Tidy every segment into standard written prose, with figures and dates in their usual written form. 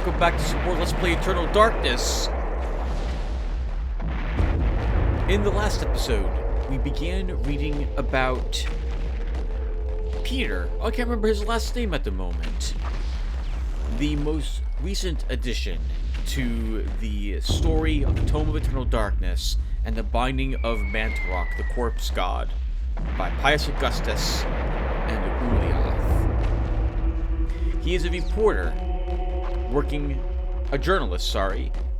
welcome back to some more Let's Play Eternal Darkness. In the last episode, we began reading about Peter. I can't remember his last name at the moment. The most recent addition to the story of the Tome of Eternal Darkness and the Binding of Mantarok, the Corpse God, by Pius Augustus and Ulyaoth. He is a reporter, a journalist,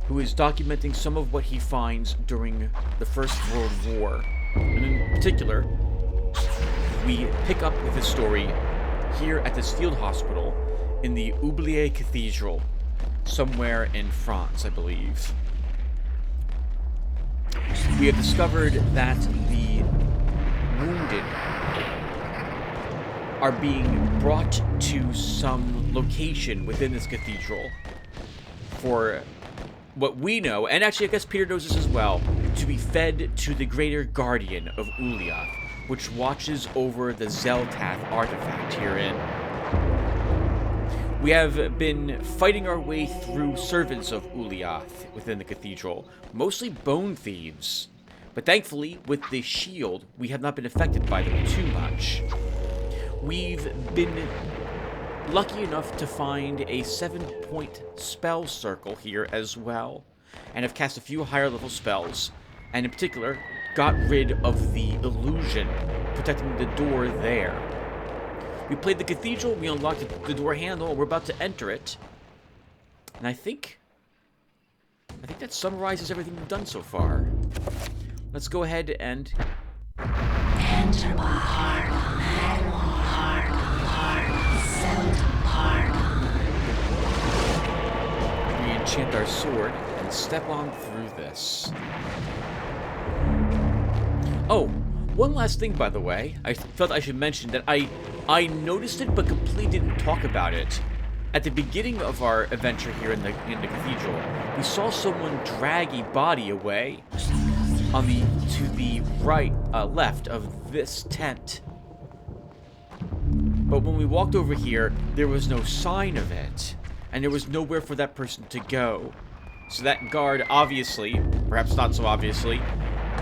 who is documenting some of what he finds during the First World War. And in particular, we pick up with his story here at this field hospital in the Oublié Cathedral, somewhere in France, I believe. We have discovered that the wounded are being brought to some location within this cathedral for what we know, and actually I guess Peter knows this as well, to be fed to the greater guardian of Ulyaoth, which watches over the Zeltath artifact herein. We have been fighting our way through servants of Ulyaoth within the cathedral, mostly bone thieves, but thankfully with the shield we have not been affected by them too much. We've been lucky enough to find a 7-point spell circle here as well, and have cast a few higher level spells, and in particular, got rid of the illusion protecting the door there. We played the cathedral, we unlocked the door handle, and we're about to enter it. And I think that summarizes everything we've done so far. Let's go ahead and enter re-enchant our sword and step on through this. Oh, one last thing, by the way. I felt I should mention that I noticed it but completely didn't talk about it. At the beginning of our adventure here in the cathedral, we saw someone drag a body away to the left of this tent. But when we walked over here, there was no sign of it, and there was nowhere for that person to go. So that guard, obviously, perhaps not so obviously,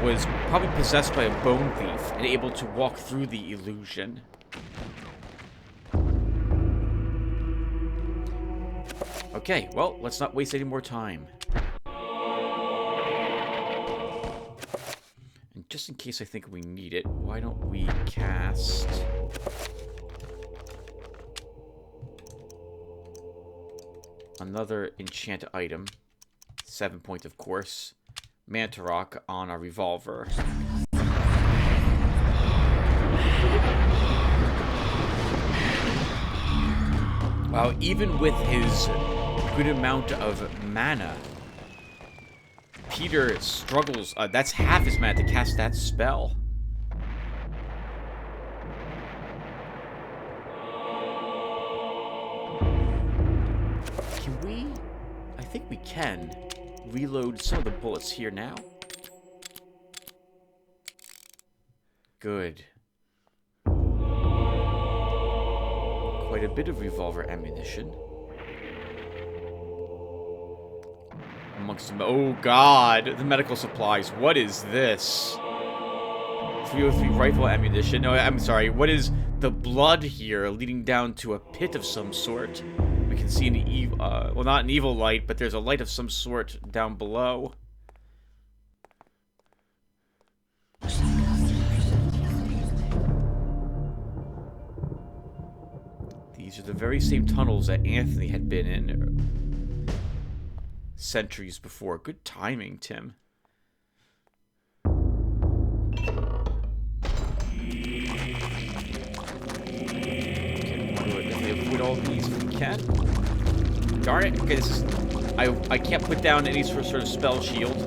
was probably possessed by a bone thief and able to walk through the illusion. Okay, well, let's not waste any more time. And just in case I think we need it, why don't we cast another enchant item, 7-point of course, Mantarok on our revolver. Wow, even with his good amount of mana, Peter struggles. That's half his mana to cast that spell. Can we? I think we can reload some of the bullets here now. Good. Quite a bit of revolver ammunition. Amongst them. Oh god, the medical supplies. What is this? 303 rifle ammunition. No, I'm sorry. What is the blood here leading down to a pit of some sort? We can see an evil, well, not an evil light, but there's a light of some sort down below. These are the very same tunnels that Anthony had been in centuries before. Good timing, Tim. Avoid all these if we can. Darn it. Okay, this is... I can't put down any sort of spell shield.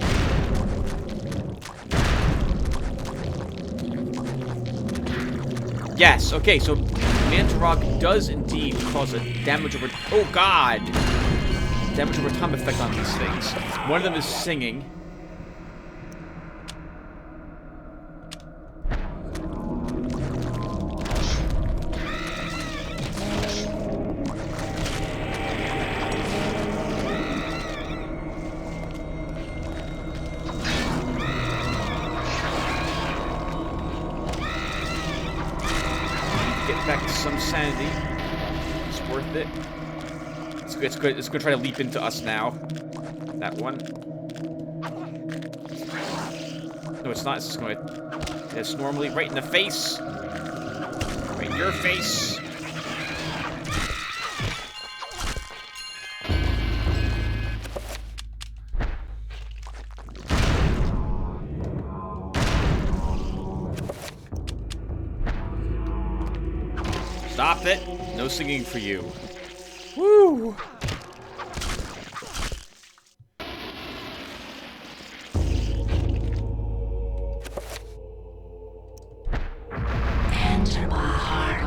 Yes, okay, so Mantarok does indeed cause a damage over... Oh, God! Damage over time effect on these things. One of them is singing. some sanity. It's worth it. It's good. It's gonna try to leap into us now. That one. No, it's not. It's just gonna hit us normally right in the face. Right in your face. Stop it. No singing for you. Woo! Enter my heart,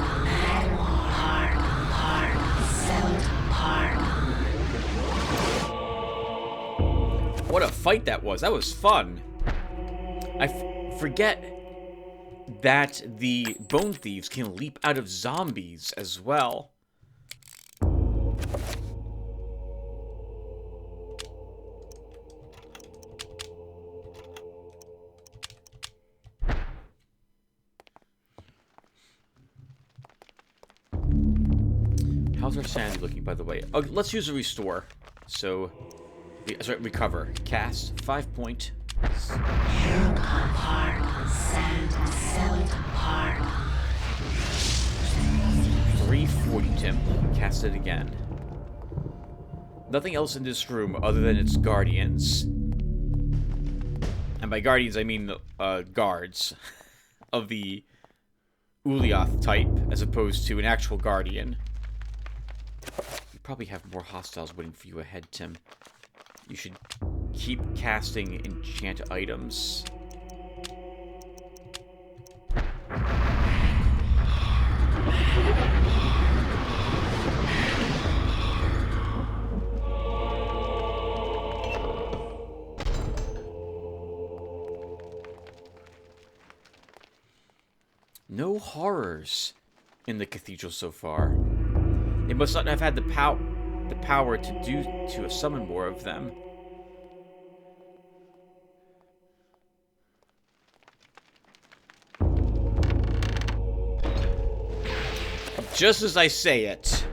What a fight that was. That was fun. I forget that the bone thieves can leap out of zombies as well. How's our sanity looking, by the way? Oh, let's use a restore. So, sorry, recover. Cast 5 point. 340, Tim. Cast it again. Nothing else in this room other than its guardians. And by guardians, I mean guards of the Uliath type, as opposed to an actual guardian. You probably have more hostiles waiting for you ahead, Tim. You should keep casting enchant items. No horrors in the cathedral so far. They must not have had the power to summon more of them. Just as I say it.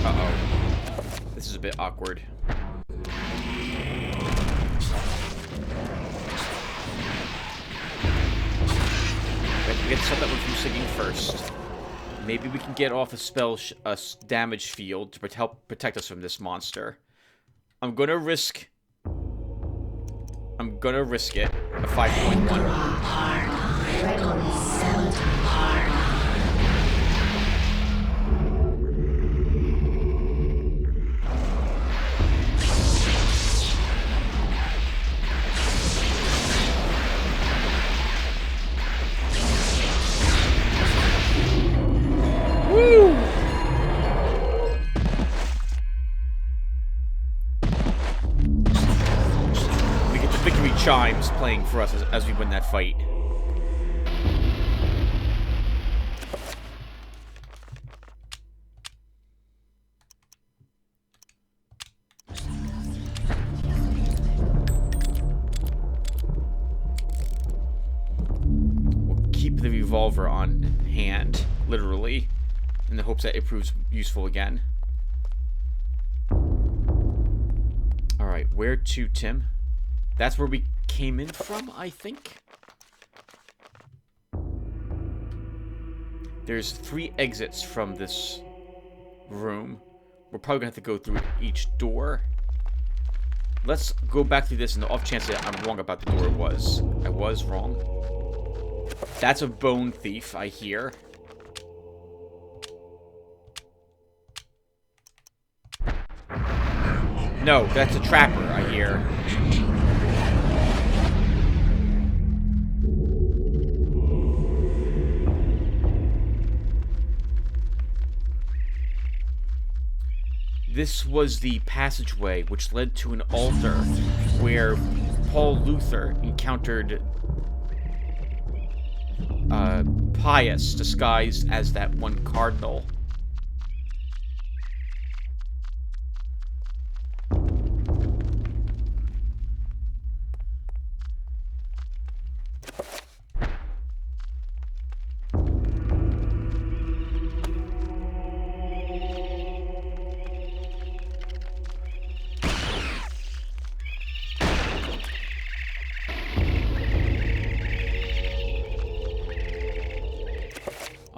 Uh-oh. This is a bit awkward. We have to stop that one from singing first. Maybe we can get off a spell damage field to help protect us from this monster. I'm gonna risk it. A 5.1. Chimes playing for us as we win that fight. We'll keep the revolver on hand, literally, in the hopes that it proves useful again. Alright, where to, Tim? That's where we came in from, I think. There's 3 exits from this room. We're probably gonna have to go through each door. Let's go back through this, and the off chance that I'm wrong about the door I was wrong. That's a bone thief, I hear. No, that's a trapper, I hear. This was the passageway which led to an altar where Paul Luther encountered Pius disguised as that one cardinal.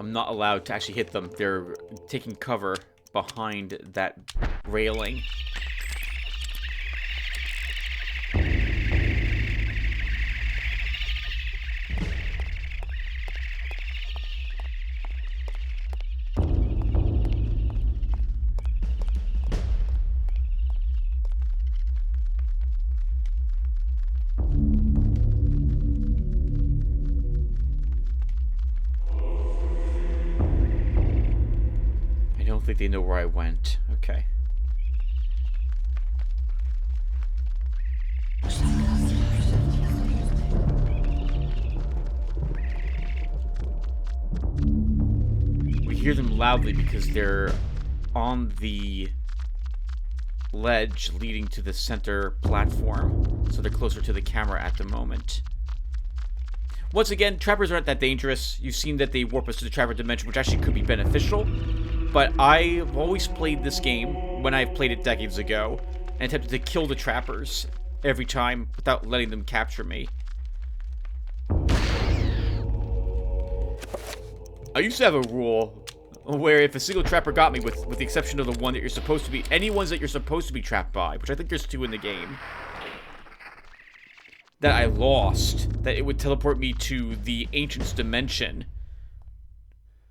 I'm not allowed to actually hit them. They're taking cover behind that railing. I don't think they know where I went. Okay. We hear them loudly because they're on the ledge leading to the center platform, so they're closer to the camera at the moment. Once again, trappers aren't that dangerous. You've seen that they warp us to the trapper dimension, which actually could be beneficial, but I've always played this game, when I've played it decades ago, and attempted to kill the trappers every time without letting them capture me. I used to have a rule where if a single trapper got me, with the exception of the one that you're supposed to be, any ones that you're supposed to be trapped by, which I think there's 2 in the game, that I lost, that it would teleport me to the Ancient's dimension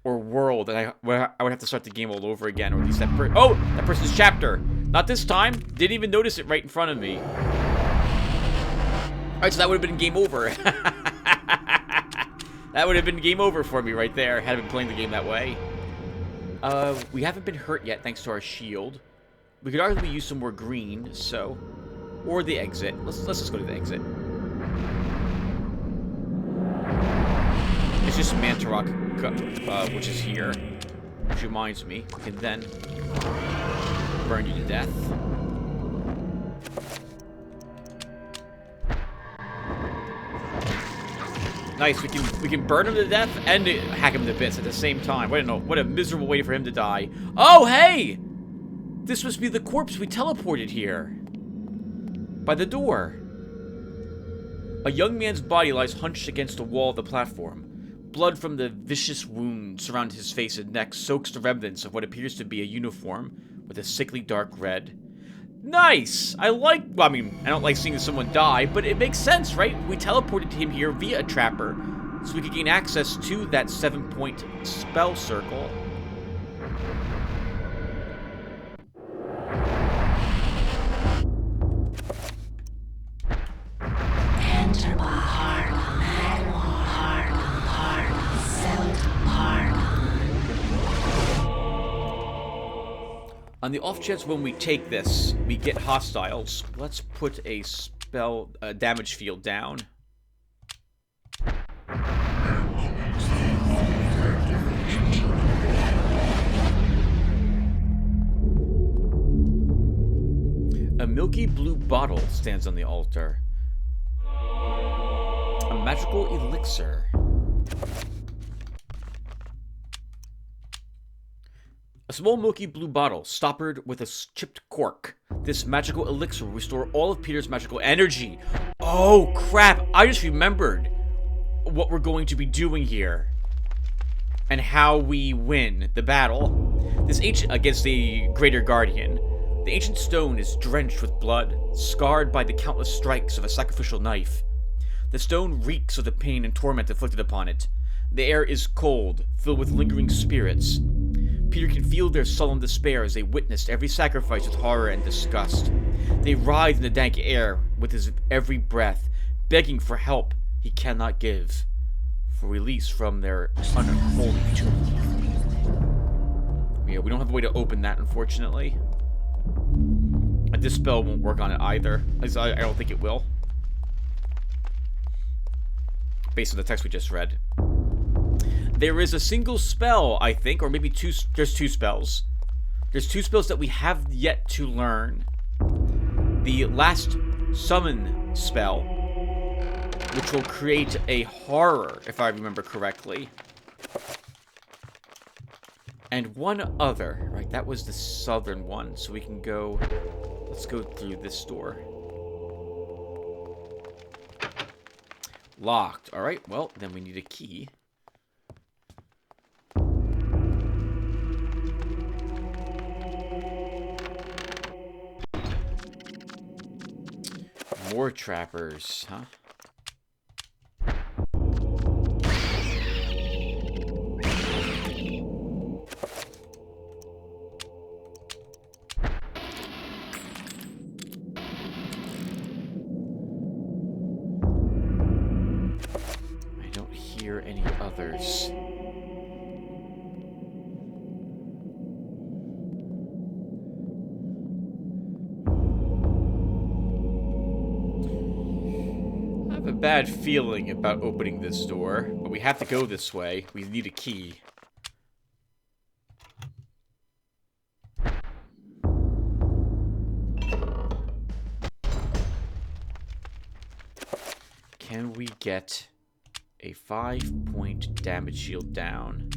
or world, and I would have to start the game all over again, or at least that that person's chapter. Not this time. Didn't even notice it right in front of me. Alright, so that would have been game over. That would have been game over for me right there, had I been playing the game that way. We haven't been hurt yet, thanks to our shield. We could arguably use some more green, so... Or the exit. Let's just go to the exit. It's just Mantarok, which is here. Which reminds me, we can then burn you to death. Nice, we can burn him to death and hack him to bits at the same time. What a miserable way for him to die. Oh, hey! This must be the corpse we teleported here. By the door. A young man's body lies hunched against the wall of the platform. Blood from the vicious wounds surrounding his face and neck soaks the remnants of what appears to be a uniform with a sickly dark red. Nice! I don't like seeing someone die, but it makes sense, right? We teleported him here via a trapper, so we could gain access to that 7-point spell circle. On the off chance when we take this, we get hostiles, let's put a spell damage field down. A milky blue bottle stands on the altar. A magical elixir. A small milky blue bottle, stoppered with a chipped cork. This magical elixir will restore all of Peter's magical energy. Oh, crap. I just remembered what we're going to be doing here. And how we win the battle. This ancient against the Greater Guardian. The ancient stone is drenched with blood, scarred by the countless strikes of a sacrificial knife. The stone reeks of the pain and torment inflicted upon it. The air is cold, filled with lingering spirits. Peter can feel their sullen despair as they witnessed every sacrifice with horror and disgust. They writhe in the dank air with his every breath, begging for help he cannot give, for release from their unholy tomb. Yeah, we don't have a way to open that, unfortunately. And this spell won't work on it either. I don't think it will. Based on the text we just read. There is a single spell, I think, or maybe two. There's 2 spells. There's 2 spells that we have yet to learn. The last summon spell, which will create a horror, if I remember correctly. And one other, right? That was the southern one, so we can go. Let's go through this door. Locked. All right. Well, then we need a key. More trappers, huh? I don't hear any others. I have a bad feeling about opening this door, but we have to go this way. We need a key. Can we get a 5-point damage shield down?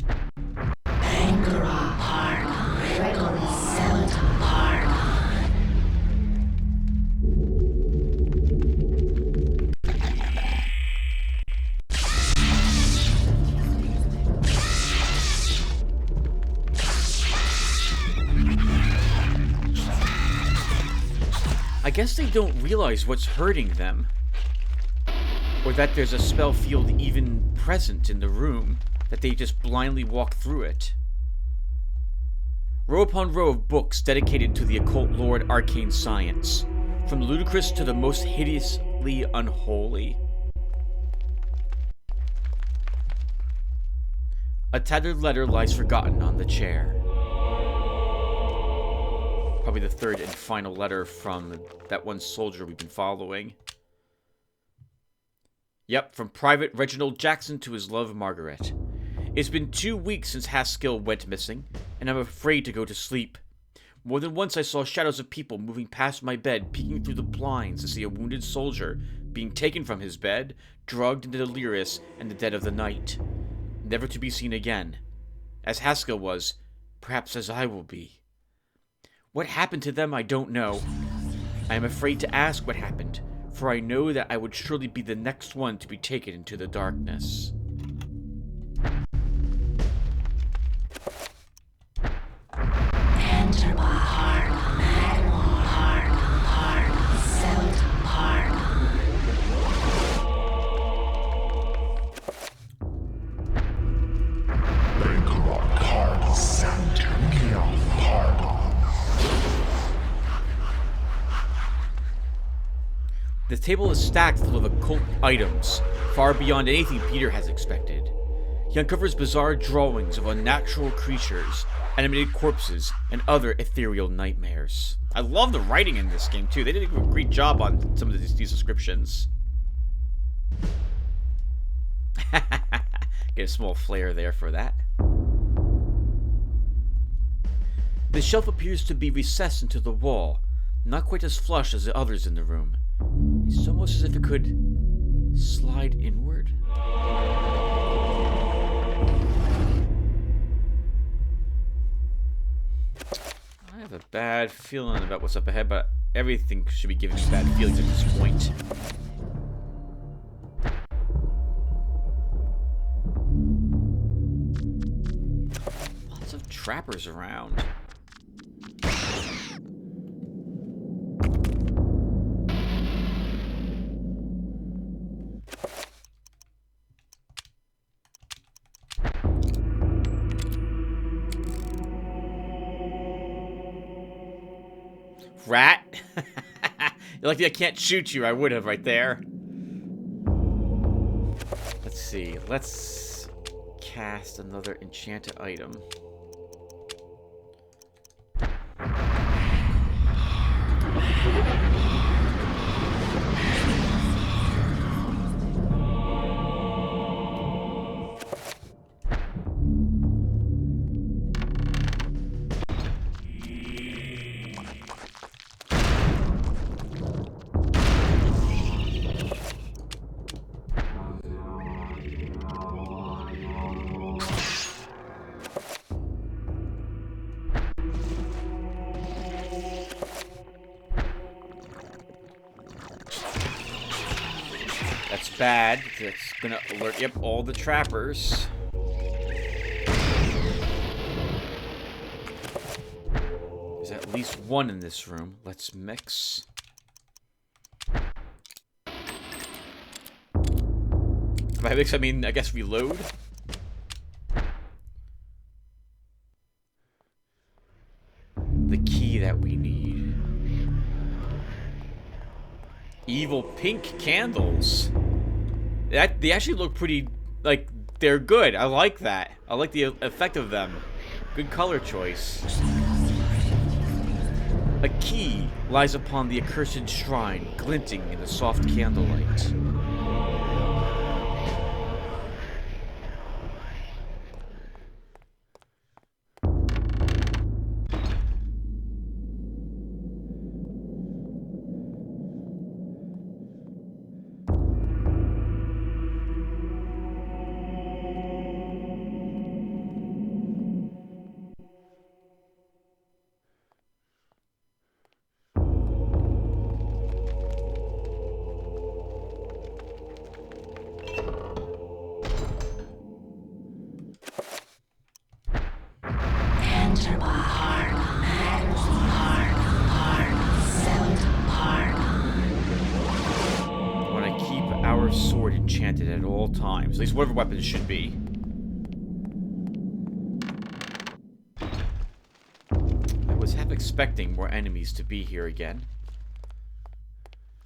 I guess they don't realize what's hurting them. Or that there's a spell field even present in the room, that they just blindly walk through it. Row upon row of books dedicated to the occult lore and arcane science, from the ludicrous to the most hideously unholy. A tattered letter lies forgotten on the chair. Probably the third and final letter from that one soldier we've been following. Yep, from Private Reginald Jackson to his love, Margaret. It's been 2 weeks since Haskell went missing, and I'm afraid to go to sleep. More than once I saw shadows of people moving past my bed, peeking through the blinds to see a wounded soldier being taken from his bed, drugged and delirious in the dead of the night, never to be seen again. As Haskell was, perhaps as I will be. What happened to them I don't know. I am afraid to ask what happened, for I know that I would surely be the next one to be taken into the darkness. Enter heart, magma heart, celt heart. Bankrock heart, Santunia heart. The table is stacked full of occult items, far beyond anything Peter has expected. He uncovers bizarre drawings of unnatural creatures, animated corpses, and other ethereal nightmares. I love the writing in this game, too. They did a great job on some of these descriptions. Get a small flare there for that. The shelf appears to be recessed into the wall, not quite as flush as the others in the room. It's almost as if it could slide inward. I have a bad feeling about what's up ahead, but everything should be giving me bad feelings at this point. Lots of trappers around. Rat? You're lucky I can't shoot you. I would have right there. Let's see. Let's cast another enchanted item. That's bad. That's gonna alert, yep, all the trappers. There's at least one in this room. Let's mix. By which I mean, I guess reload. The key that we need. Evil pink candles. They actually look pretty, like, they're good. I like that. I like the effect of them. Good color choice. A key lies upon the accursed shrine, glinting in the soft candlelight. Sword enchanted at all times. At least whatever weapons should be. I was half expecting more enemies to be here again.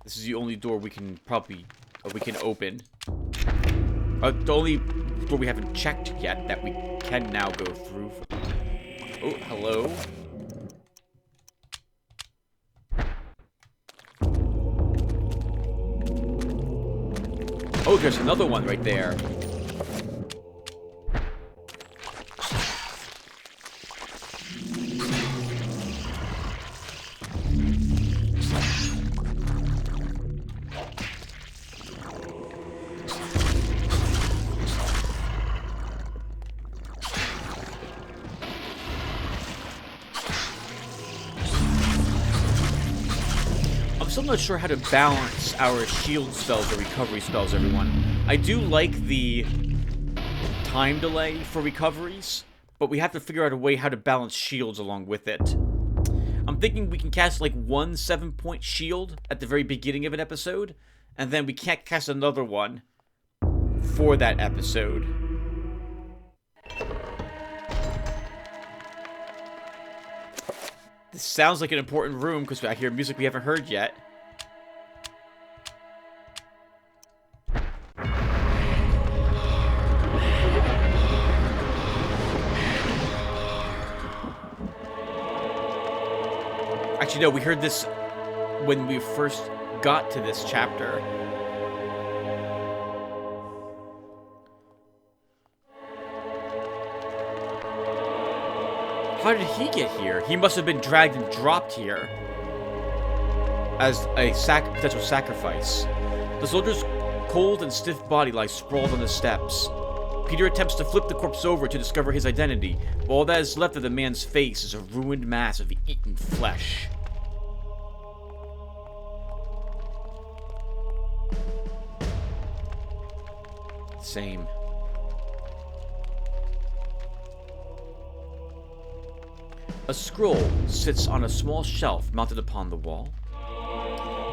This is the only door we can probably open. The only door we haven't checked yet that we can now go through. Oh, hello. Oh, there's another one right there. I'm still not sure how to balance our shield spells or recovery spells, everyone. I do like the time delay for recoveries, but we have to figure out a way how to balance shields along with it. I'm thinking we can cast like one 7-point shield at the very beginning of an episode, and then we can't cast another one for that episode. This sounds like an important room because I hear music we haven't heard yet. Actually, no, we heard this when we first got to this chapter. How did he get here? He must have been dragged and dropped here as a potential sacrifice. The soldier's cold and stiff body lies sprawled on the steps. Peter attempts to flip the corpse over to discover his identity, but all that is left of the man's face is a ruined mass of eaten flesh. Same. A scroll sits on a small shelf mounted upon the wall.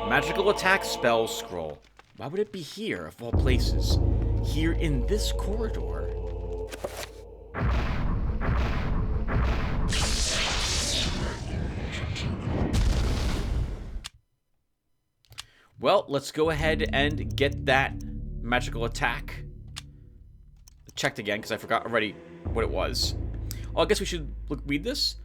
Magical attack spell scroll. Why would it be here, of all places? Here in this corridor? Well, let's go ahead and get that magical attack checked again, because I forgot already what it was. Oh, I guess we should read this.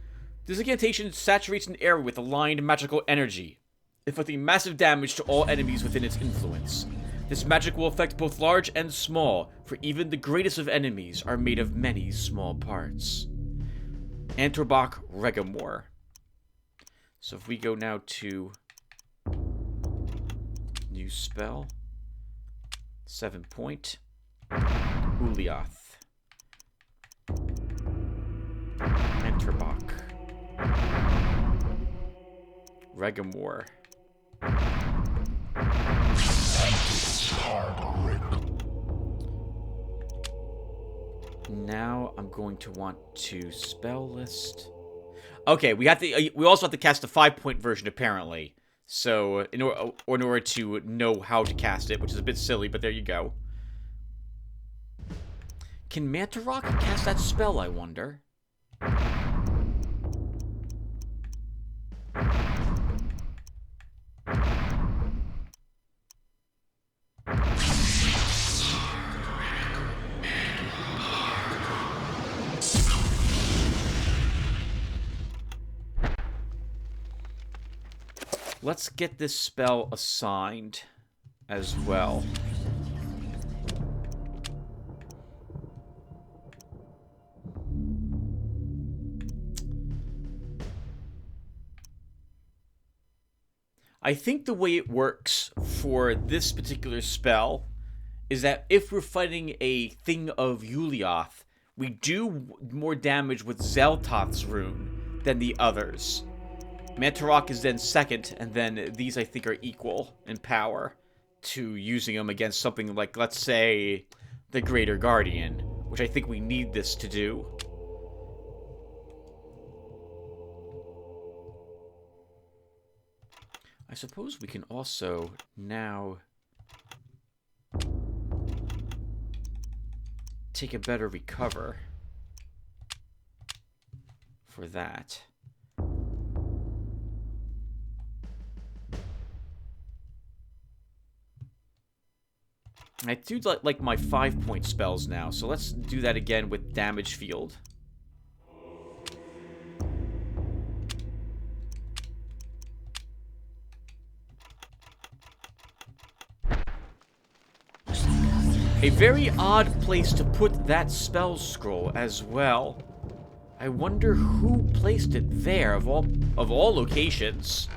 This incantation saturates an area with aligned magical energy, inflicting massive damage to all enemies within its influence. This magic will affect both large and small, for even the greatest of enemies are made of many small parts. Antorbach Regamore. So if we go now to new spell, 7-point, Uliath. Antorbach. Regamore. Now I'm going to want to spell list. Okay, we also have to cast the 5-point version apparently. So in order to know how to cast it, which is a bit silly, but there you go. Can Mantarok cast that spell, I wonder? Let's get this spell assigned as well. I think the way it works for this particular spell is that if we're fighting a thing of Ulyaoth, we do more damage with Xel'Toth's rune than the others. Mantarok is then second, and then these I think are equal in power to using them against something like, let's say, the Greater Guardian, which I think we need this to do. I suppose we can also now take a better recover for that. I do like my 5-point spells now, so let's do that again with damage field. A very odd place to put that spell scroll as well. I wonder who placed it there of all locations.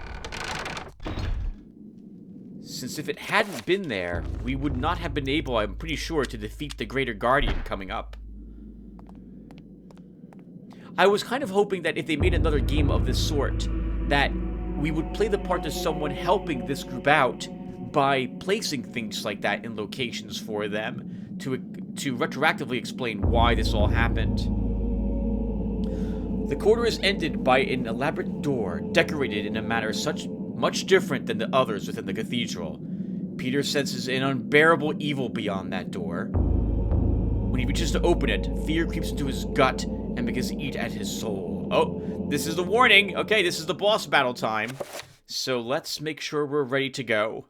Since if it hadn't been there, we would not have been able, I'm pretty sure, to defeat the Greater Guardian coming up. I was kind of hoping that if they made another game of this sort, that we would play the part of someone helping this group out by placing things like that in locations for them to retroactively explain why this all happened. The corridor is ended by an elaborate door decorated in a manner much different than the others within the cathedral. Peter senses an unbearable evil beyond that door. When he reaches to open it, fear creeps into his gut and begins to eat at his soul. Oh, this is the warning. Okay, this is the boss battle time. So let's make sure we're ready to go.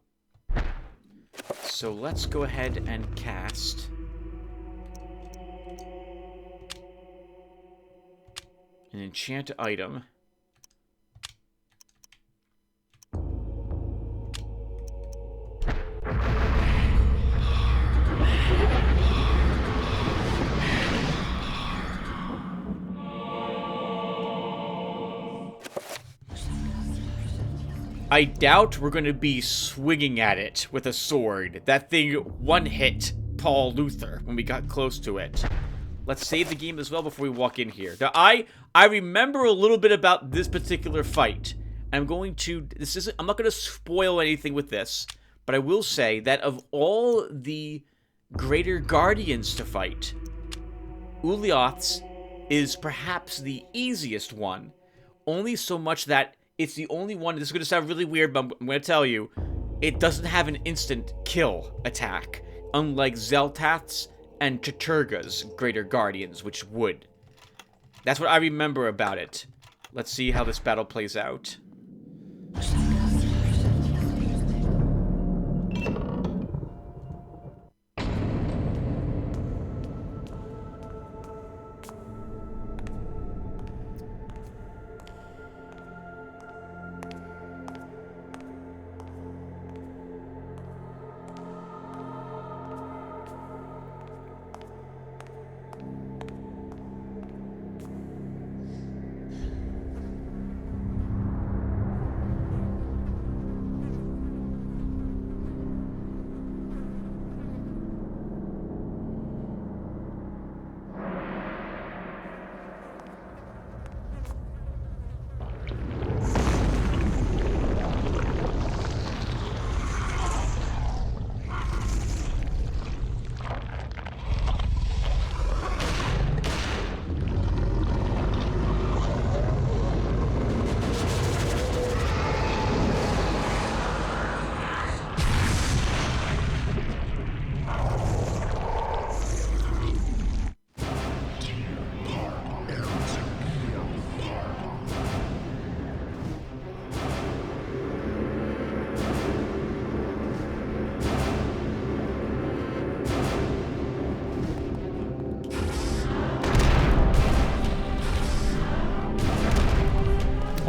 So let's go ahead and cast an enchant item. I doubt we're going to be swinging at it with a sword. That thing one-hit Paul Luther when we got close to it. Let's save the game as well before we walk in here. Now, I remember a little bit about this particular fight. I'm not going to spoil anything with this, but I will say that of all the Greater Guardians to fight, Ulyaoth's is perhaps the easiest one. Only so much that it's the only one, this is going to sound really weird, but I'm going to tell you, it doesn't have an instant kill attack, unlike Xel'Toth's and Chaturga's Greater Guardians, which would. That's what I remember about it. Let's see how this battle plays out.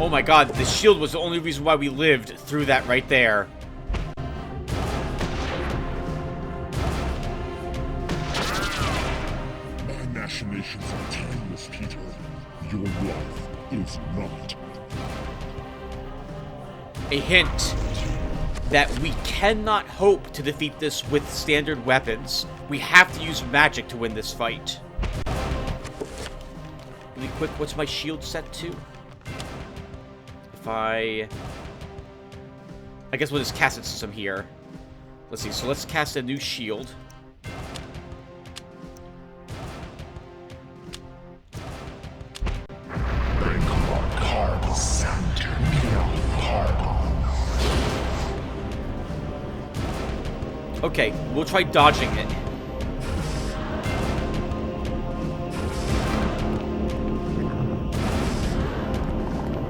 Oh my god, the shield was the only reason why we lived through that right there. My machinations are timeless, Peter. Your life is not. A hint that we cannot hope to defeat this with standard weapons. We have to use magic to win this fight. Really quick, what's my shield set to? If I guess we'll just cast it some here. Let's see, so let's cast a new shield. Okay, we'll try dodging it.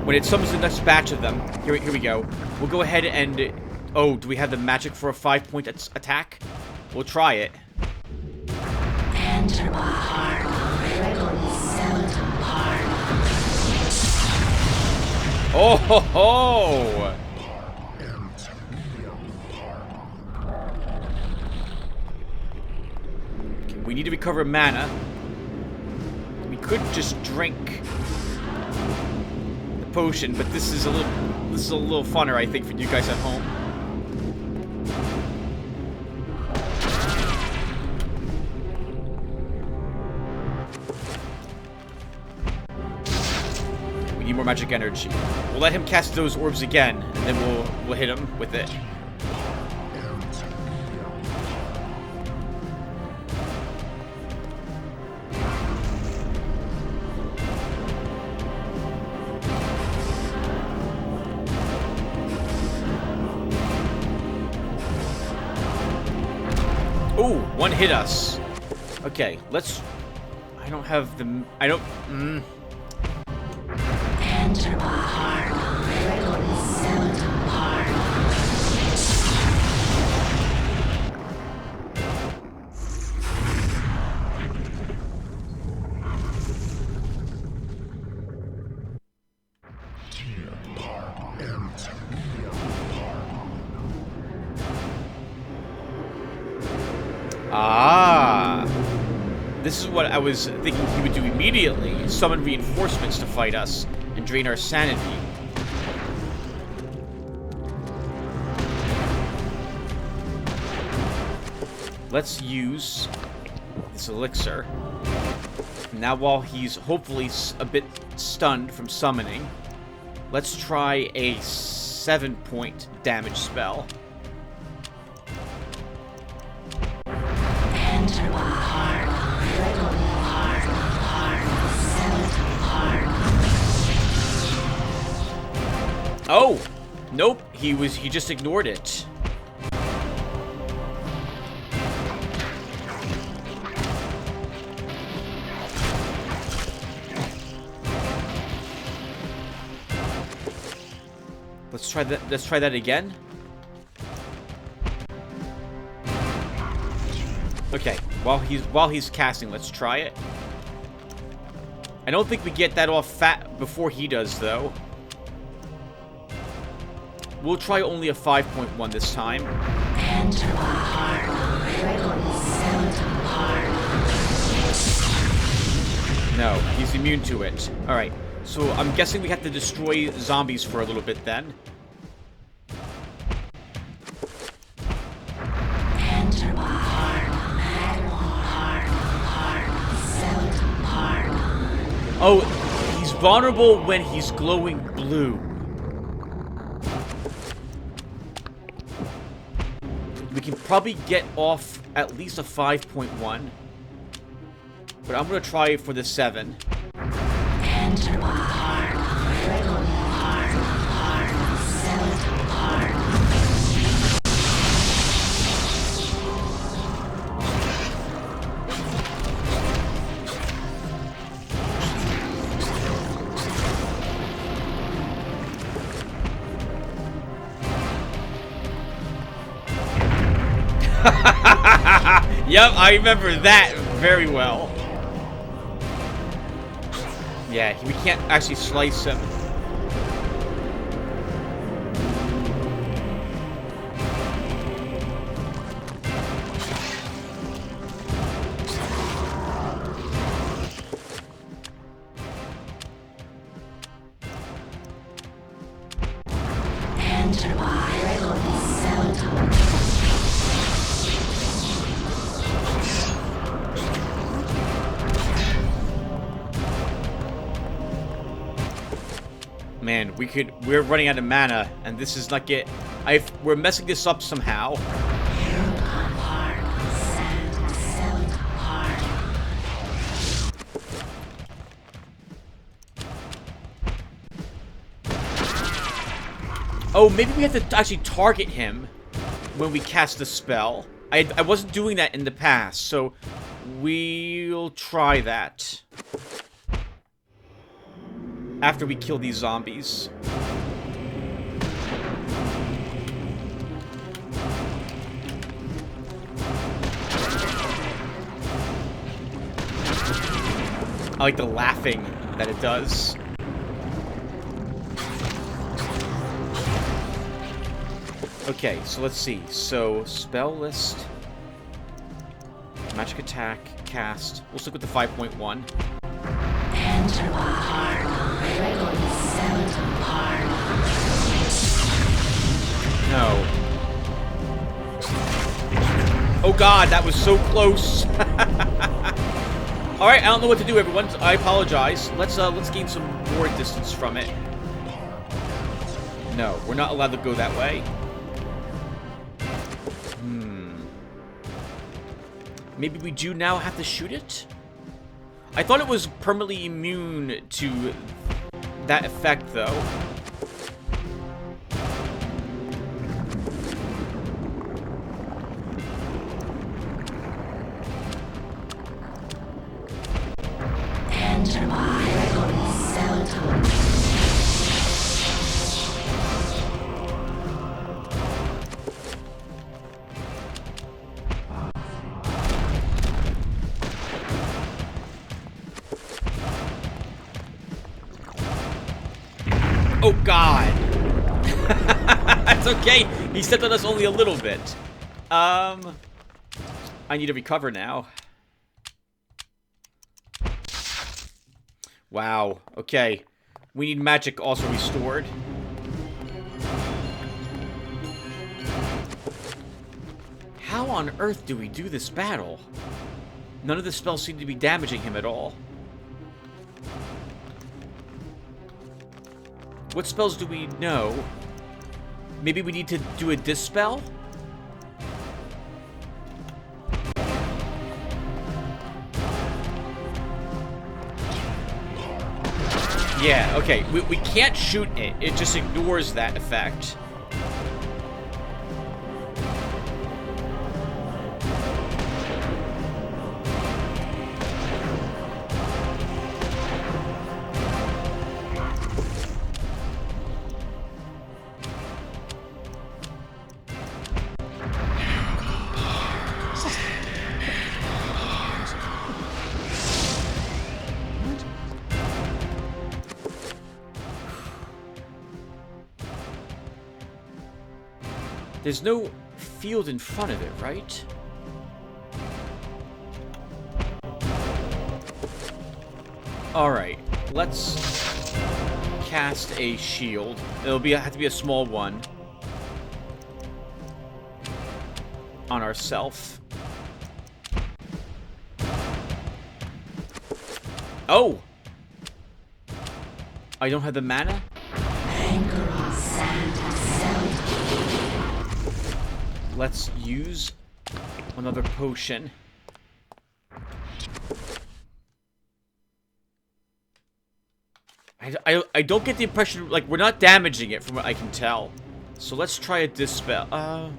When it summons the next batch of them, here we go. We'll go ahead and... Oh, do we have the magic for a 5-point attack? We'll try it. Enter my heart, seldom pardon. Oh ho ho! Okay, we need to recover mana. We could just drink the potion, but this is a little funner, I think, for you guys at home. We need more magic energy. We'll let him cast those orbs again, and then we'll hit him with it. Ooh, one hit us. Okay, let's... I don't have the... I don't... Enter my heart, seldom pardon. Ah. This is what I was thinking he would do immediately. Summon reinforcements to fight us and drain our sanity. Let's use this elixir. Now while he's hopefully a bit stunned from summoning, let's try a 7-point damage spell. Enter my heart, seldom pardon. Oh! Nope, he just ignored it. Let's try that again. Okay, while he's casting, let's try it. I don't think we get that off fat before he does, though. We'll try only a 5.1 this time. Enter my heart, seldom pardon. No, he's immune to it. Alright, so I'm guessing we have to destroy zombies for a little bit then. Enter my heart, seldom pardon. Oh, he's vulnerable when he's glowing blue. We can probably get off at least a 5.1. But I'm going to try for the 7. Enter my heart, seldom pardon. Yep, I remember that very well. Yeah, we can't actually slice him. man, we're running out of mana, and this is not we're messing this up somehow. Oh, maybe we have to actually target him when we cast the spell. I wasn't doing that in the past, so we'll try that after we kill these zombies. I like the laughing that it does. Okay, so let's see. So, spell list, magic attack, cast. We'll stick with the 5.1. No. Oh god, that was so close. Alright, I don't know what to do, everyone. I apologize. Let's gain some more distance from it. No, we're not allowed to go that way. Maybe we do now have to shoot it? I thought it was permanently immune to that effect, though. Oh god! That's okay. He stepped on us only a little bit. I need to recover now. Wow. Okay. We need magic also restored. How on earth do we do this battle? None of the spells seem to be damaging him at all. What spells do we know? Maybe we need to do a dispel? Yeah, okay. We can't shoot it. It just ignores that effect. There's no field in front of it, right? Alright, let's cast a shield. It'll have to be a small one. On ourself. Oh! I don't have the mana? Let's use another potion. I don't get the impression, like, we're not damaging it from what I can tell. So let's try a dispel. I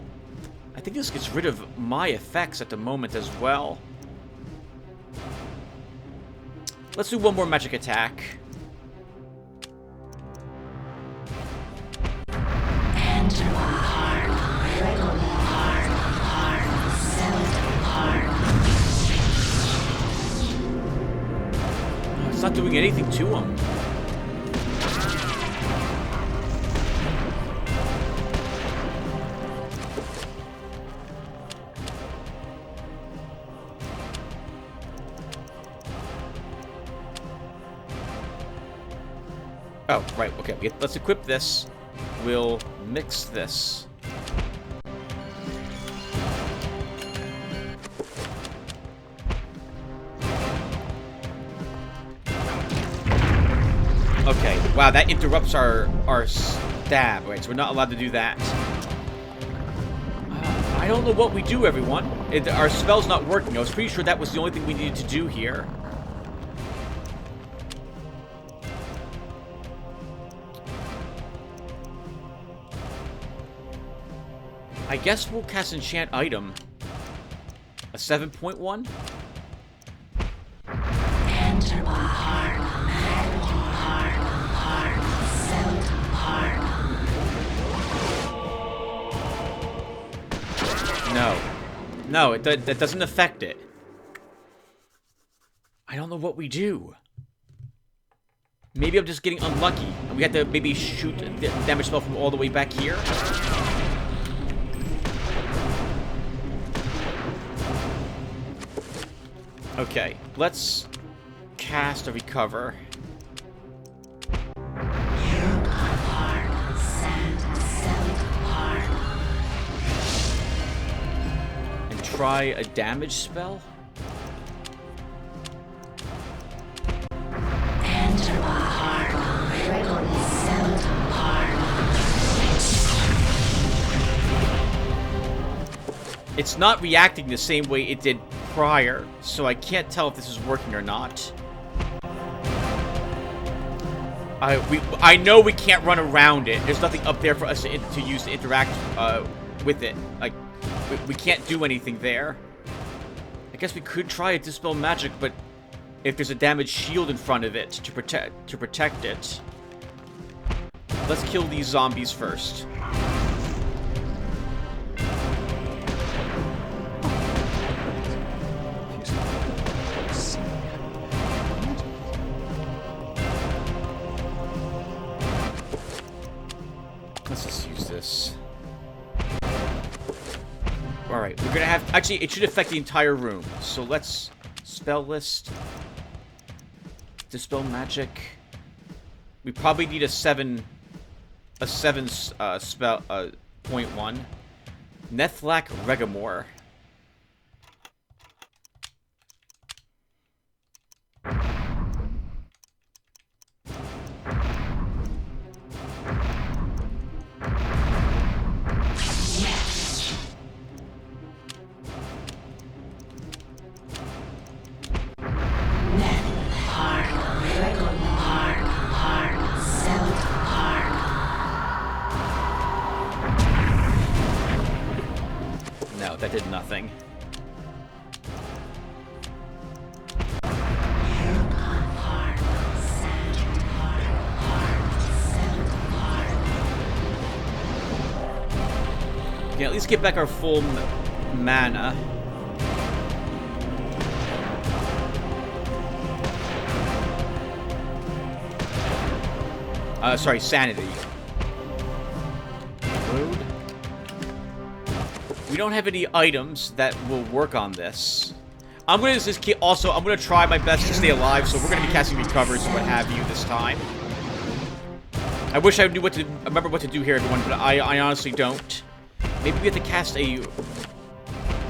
think this gets rid of my effects at the moment as well. Let's do one more magic attack. It's not doing anything to him. Oh, right, okay. Let's equip this. We'll mix this. Okay. Wow, that interrupts our stab. Right, so we're not allowed to do that. I don't know what we do, everyone. Our spell's not working. I was pretty sure that was the only thing we needed to do here. I guess we'll cast Enchant Item. A 7.1? Enter my heart. No. No, that doesn't affect it. I don't know what we do. Maybe I'm just getting unlucky. And we have to maybe shoot the damage spell from all the way back here. Okay, let's cast a recover. And try a damage spell? Enter my heart. It's not reacting the same way it did prior, so I can't tell if this is working or not. I know we can't run around it. There's nothing up there for us to use to interact with it. Like, we can't do anything there. I guess we could try a Dispel Magic, but if there's a damaged shield in front of it to protect it. Let's kill these zombies first. Let's just use this. Alright, we're gonna have... Actually, it should affect the entire room. So let's... Spell list. Dispel Magic. We probably need a 7 spell... point 1. Nethlac Regamore. No, that did nothing. We can at least get back our full mana. Sorry, sanity. Road. We don't have any items that will work on this. I'm gonna just also. I'm gonna try my best to stay alive, so we're gonna be casting recovers and what have you this time. I wish I knew remember what to do here, everyone, but I honestly don't. Maybe we have to cast a.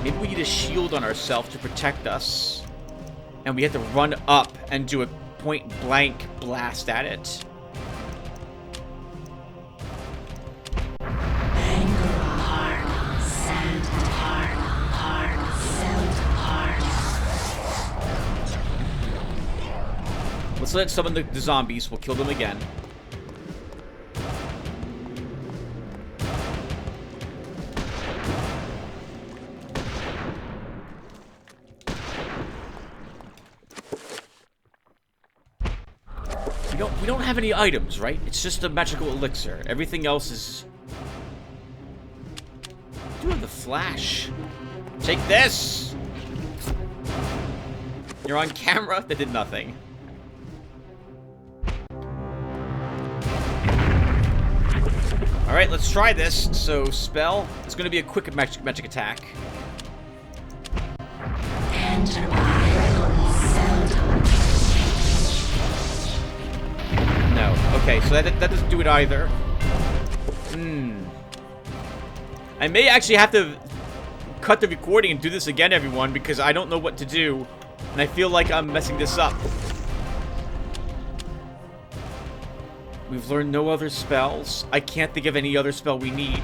Maybe we need a shield on ourselves to protect us, and we have to run up and do a point-blank blast at it. Let's let summon the zombies. We'll kill them again. We don't have any items, right? It's just a magical elixir. Everything else is... We do have the flash. Take this! You're on camera? That did nothing. Alright, let's try this. So, spell. It's going to be a quick magic attack. No. Okay, so that doesn't do it either. I may actually have to cut the recording and do this again, everyone, because I don't know what to do. And I feel like I'm messing this up. We've learned no other spells. I can't think of any other spell we need.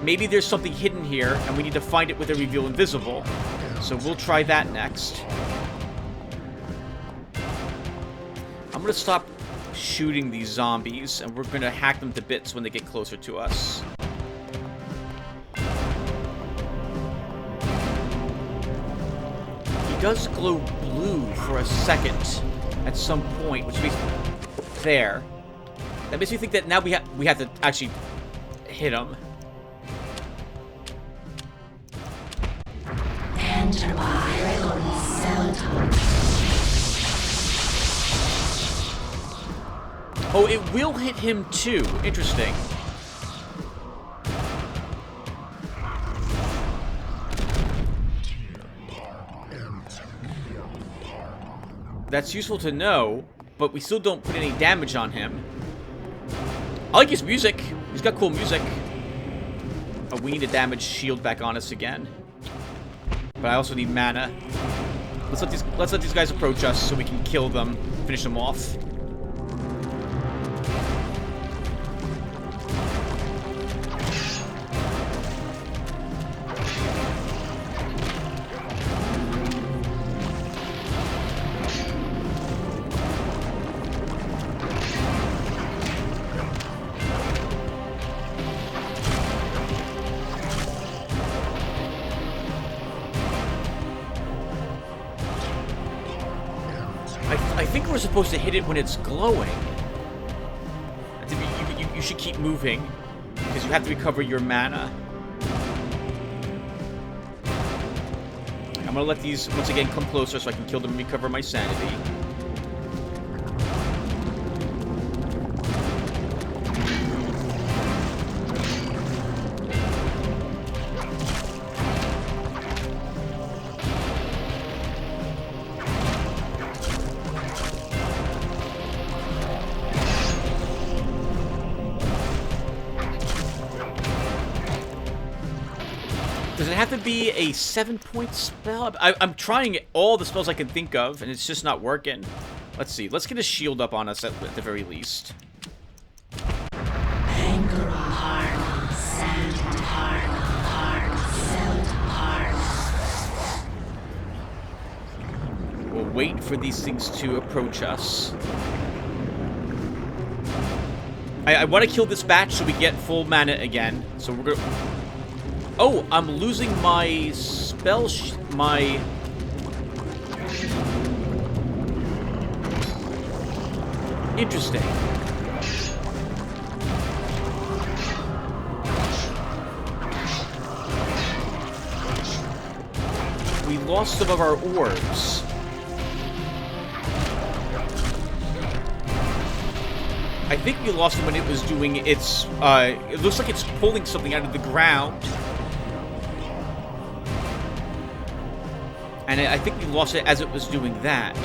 Maybe there's something hidden here, and we need to find it with a reveal invisible. So we'll try that next. I'm gonna stop shooting these zombies, and we're gonna hack them to bits when they get closer to us. He does glow blue for a second at some point, which makes there. That makes me think that now we have to actually hit him. Enter by cell tower. Oh, it will hit him too. Interesting. That's useful to know, but we still don't put any damage on him. I like his music. He's got cool music. Oh, we need a damage shield back on us again. But I also need mana. Let's let these guys approach us so we can kill them, finish them off. I think we're supposed to hit it when it's glowing. You should keep moving, because you have to recover your mana. I'm gonna let these, once again, come closer so I can kill them and recover my sanity. Does it have to be a 7-point spell? I'm trying all the spells I can think of, and it's just not working. Let's see. Let's get a shield up on us at the very least. We'll wait for these things to approach us. I want to kill this batch so we get full mana again. So we're gonna... Oh, I'm losing my spell my... Interesting. We lost some of our orbs. I think we lost them when it was doing its, it looks like it's pulling something out of the ground. And I think we lost it as it was doing that.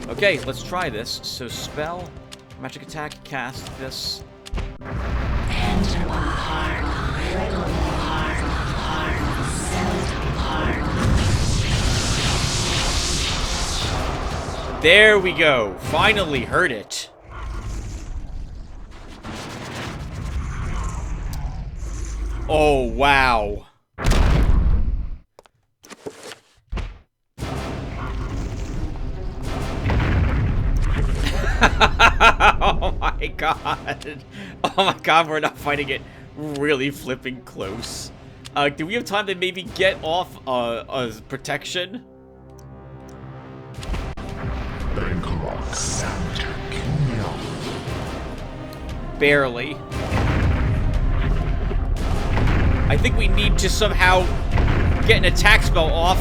Okay, let's try this. So spell, magic attack, cast this. Enter by heart. There we go. Finally heard it. Oh, wow. Oh my god. Oh my god, we're not fighting it really flipping close. Do we have time to maybe get off protection? Barely. I think we need to somehow get an attack spell off.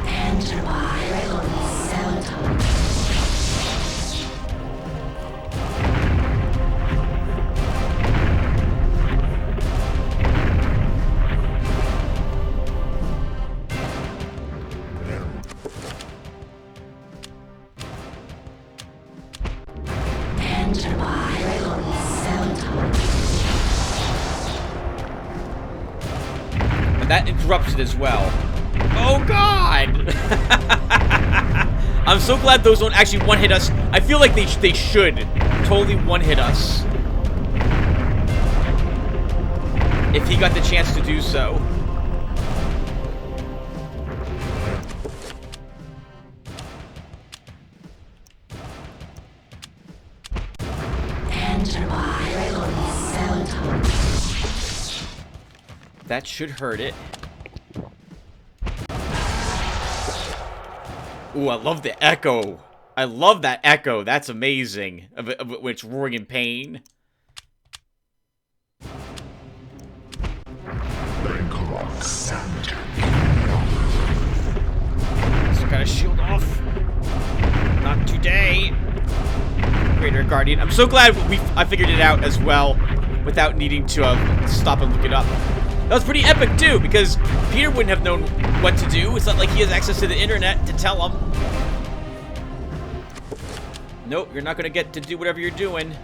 Enter by cell tower. Enter by cell tower. That interrupts it as well. Oh god! I'm so glad those don't actually one-hit us. I feel like they should totally one-hit us. If he got the chance to do so. That should hurt it. Ooh, I love the echo. I love that echo. That's amazing. Of it's roaring in pain. So gotta shield off. Not today. Greater Guardian. I'm so glad I figured it out as well without needing to stop and look it up. That was pretty epic too, because Peter wouldn't have known what to do. It's not like he has access to the internet to tell him. Nope, you're not gonna get to do whatever you're doing.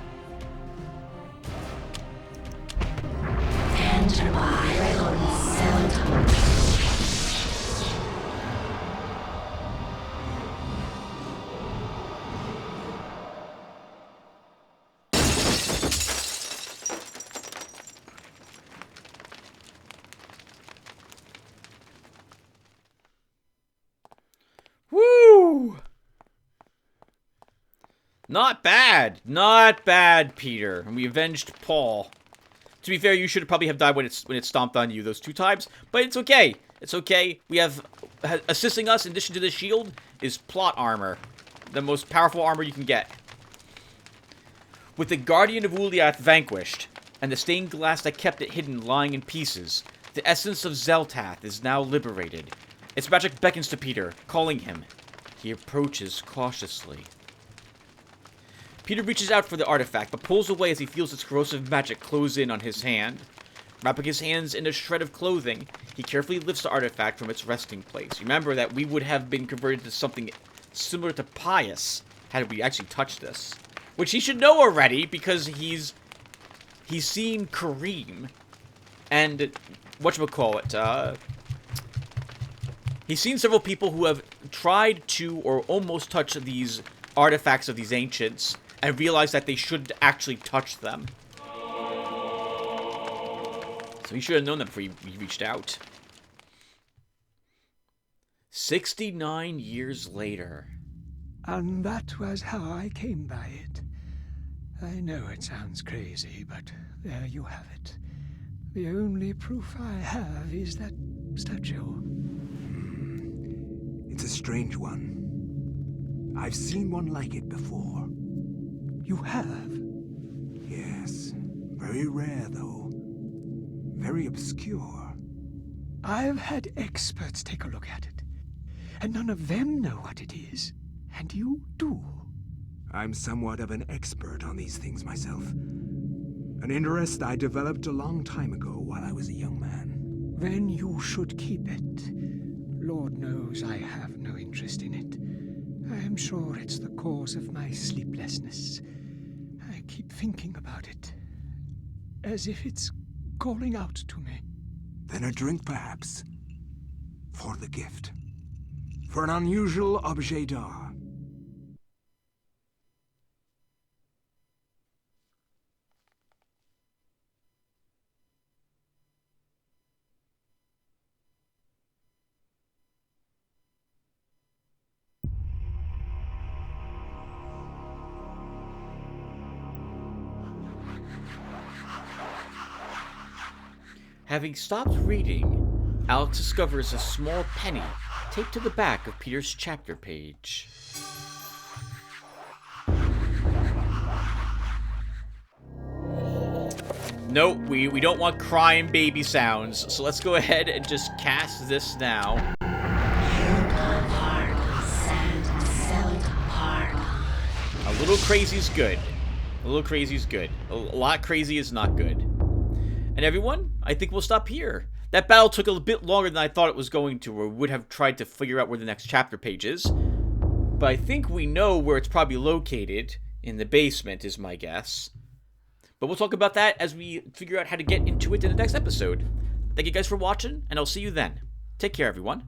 Woo! Not bad. Not bad, Peter. And we avenged Paul. To be fair, you should probably have died when it stomped on you those 2 times, but it's okay. It's okay. We have assisting us in addition to the shield is plot armor, the most powerful armor you can get. With the Guardian of Uliath vanquished and the stained glass that kept it hidden lying in pieces, the essence of Zeltath is now liberated. Its magic beckons to Peter, calling him. He approaches cautiously. Peter reaches out for the artifact, but pulls away as he feels its corrosive magic close in on his hand. Wrapping his hands in a shred of clothing, he carefully lifts the artifact from its resting place. Remember that we would have been converted to something similar to pious had we actually touched this. Which he should know already, because he's seen Kareem. And, whatchamacallit, he's seen several people who have tried to or almost touch these artifacts of these ancients and realized that they shouldn't actually touch them. So he should have known that before he reached out. 69 years later. And that was how I came by it. I know it sounds crazy, but there you have it. The only proof I have is that statue. It's a strange one. I've seen one like it before. You have? Yes. Very rare, though. Very obscure. I've had experts take a look at it, and none of them know what it is. And you do. I'm somewhat of an expert on these things myself. An interest I developed a long time ago while I was a young man. Then you should keep it. Lord knows I have no interest in it. I'm sure it's the cause of my sleeplessness. I keep thinking about it, as if it's calling out to me. Then a drink, perhaps. For the gift. For an unusual objet d'art. Having stopped reading, Alex discovers a small penny taped to the back of Peter's chapter page. Nope, we don't want crying baby sounds, so let's go ahead and just cast this now. A little crazy is good. A little crazy is good. A lot crazy is not good. And everyone, I think we'll stop here. That battle took a bit longer than I thought it was going to, or would have tried to figure out where the next chapter page is. But I think we know where it's probably located. In the basement, is my guess. But we'll talk about that as we figure out how to get into it in the next episode. Thank you guys for watching, and I'll see you then. Take care, everyone.